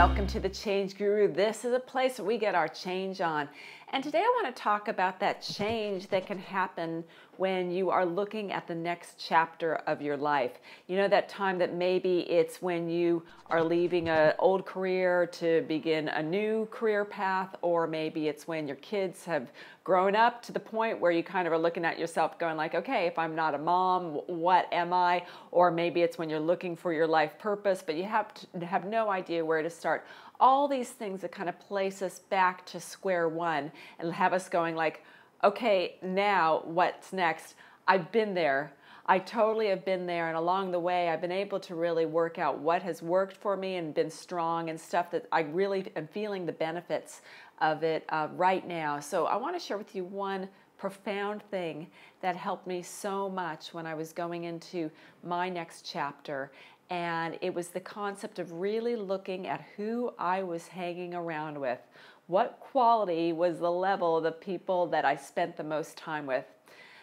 Welcome to the Change Guru. This is a place where we get our change on. And today I want to talk about that change that can happen when you are looking at the next chapter of your life. You know, that time that maybe it's when you are leaving an old career to begin a new career path, or maybe it's when your kids have grown up to the point where you kind of are looking at yourself going like, okay, if I'm not a mom, what am I? Or maybe it's when you're looking for your life purpose, but you have no idea where to start. All these things that kind of place us back to square one and have us going like, okay, now what's next? I've been there. I totally have been there, and along the way I've been able to really work out what has worked for me and been strong and stuff that I really am feeling the benefits of it right now. So I want to share with you one profound thing that helped me so much when I was going into my next chapter. And it was the concept of really looking at who I was hanging around with. What quality was the level of the people that I spent the most time with?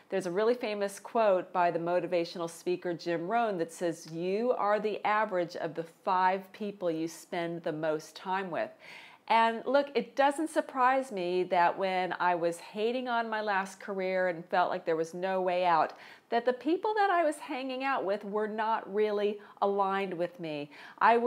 There's a really famous quote by the motivational speaker Jim Rohn that says, "You are the average of the 5 people you spend the most time with." And look, it doesn't surprise me that when I was hating on my last career and felt like there was no way out, that the people that I was hanging out with were not really aligned with me. I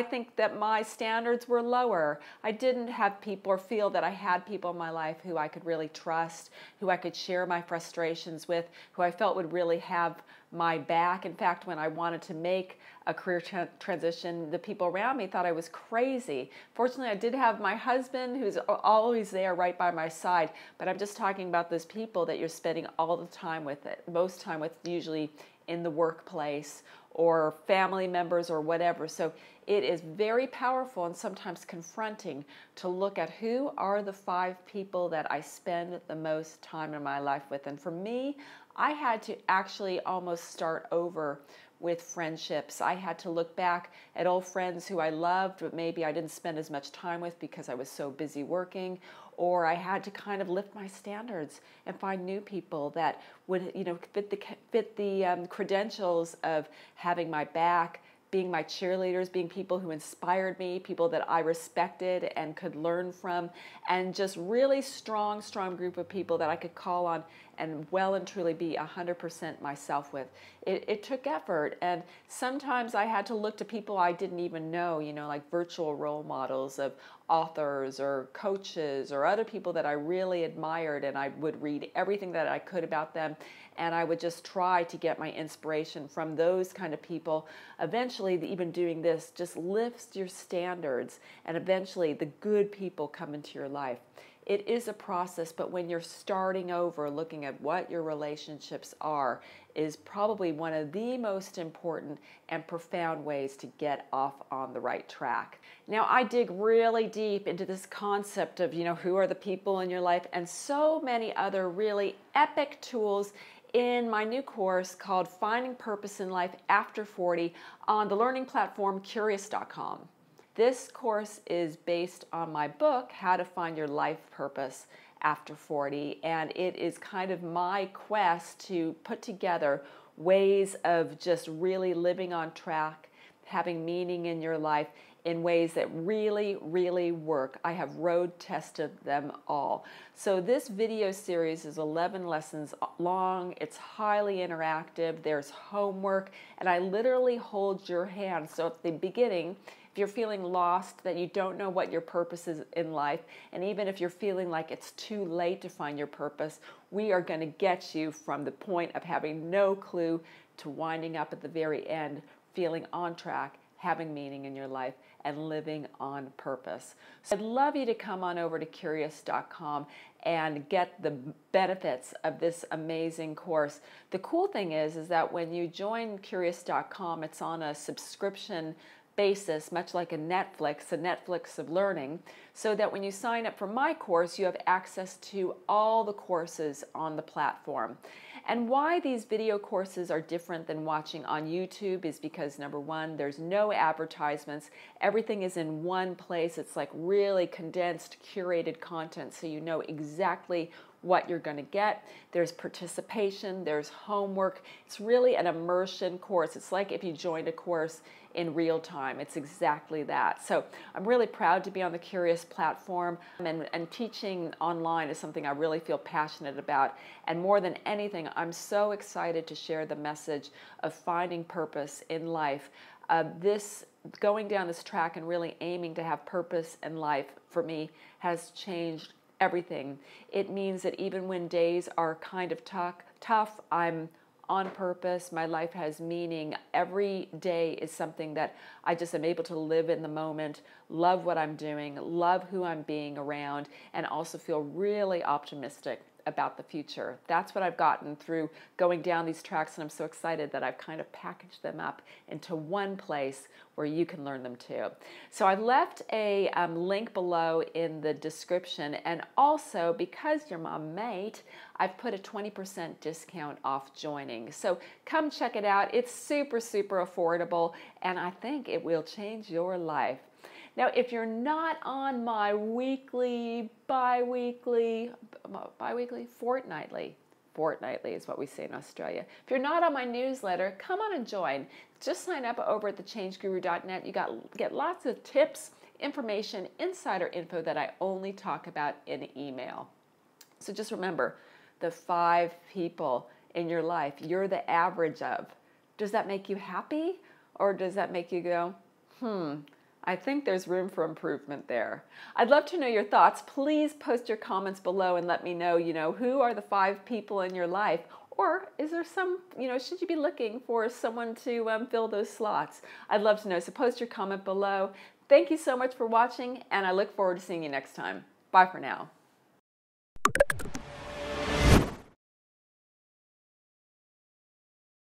think that my standards were lower. I didn't have people or feel that I had people in my life who I could really trust, who I could share my frustrations with, who I felt would really have my back. In fact, when I wanted to make a career transition, the people around me thought I was crazy. Fortunately, I did have my husband who's always there right by my side, but I'm just talking about those people that you're spending all the time with, most time with, usually in the workplace or family members or whatever. So it is very powerful and sometimes confronting to look at who are the 5 people that I spend the most time in my life with. And for me, I had to actually almost start over with friendships. I had to look back at old friends who I loved, but maybe I didn't spend as much time with because I was so busy working, or I had to kind of lift my standards and find new people that would, fit the credentials of having my back, being my cheerleaders, being people who inspired me, people that I respected and could learn from, and just really strong group of people that I could call on and well and truly be 100% myself with. It took effort, and sometimes I had to look to people I didn't even know, like virtual role models of authors or coaches or other people that I really admired, and I would read everything that I could about them, and I would just try to get my inspiration from those kind of people. Eventually, even doing this just lifts your standards, and eventually the good people come into your life. It is a process, but when you're starting over, looking at what your relationships are, is probably one of the most important and profound ways to get off on the right track. Now, I dig really deep into this concept of, who are the people in your life, and so many other really epic tools in my new course called Finding Purpose in Life After 40 on the learning platform Curious.com. This course is based on my book, How to Find Your Life Purpose After 40, and it is kind of my quest to put together ways of just really living on track, having meaning in your life in ways that really, really work. I have road tested them all. So this video series is 11 lessons long. It's highly interactive. There's homework, and I literally hold your hand. So at the beginning, if you're feeling lost, that you don't know what your purpose is in life, and even if you're feeling like it's too late to find your purpose, we are going to get you from the point of having no clue to winding up at the very end, feeling on track, having meaning in your life, and living on purpose. So I'd love you to come on over to Curious.com and get the benefits of this amazing course. The cool thing is that when you join Curious.com, it's on a subscription basis, much like a Netflix of learning, so that when you sign up for my course, you have access to all the courses on the platform. And why these video courses are different than watching on YouTube is because, number one, there's no advertisements. Everything is in one place. It's like really condensed, curated content, so you know exactly what you're going to get. There's participation, there's homework. It's really an immersion course. It's like if you joined a course in real time. It's exactly that. So I'm really proud to be on the Curious platform, and teaching online is something I really feel passionate about. And more than anything, I'm so excited to share the message of finding purpose in life. This going down this track and really aiming to have purpose in life for me has changed everything. It means that even when days are kind of tough, I'm on purpose. My life has meaning. Every day is something that I just am able to live in the moment, love what I'm doing, love who I'm being around, and also feel really optimistic about the future. That's what I've gotten through going down these tracks, and I'm so excited that I've kind of packaged them up into one place where you can learn them too. So I've left a link below in the description, and also because you're my mate, I've put a 20% discount off joining. So come check it out. It's super, super affordable, and I think it will change your life. Now, if you're not on my fortnightly is what we say in Australia. If you're not on my newsletter, come on and join. Just sign up over at thechangeguru.net. You get lots of tips, information, insider info that I only talk about in email. So just remember, the 5 people in your life you're the average of. Does that make you happy? Or does that make you go, I think there's room for improvement there. I'd love to know your thoughts. Please post your comments below and let me know, who are the 5 people in your life? Or is there some, should you be looking for someone to fill those slots? I'd love to know. So post your comment below. Thank you so much for watching, and I look forward to seeing you next time. Bye for now.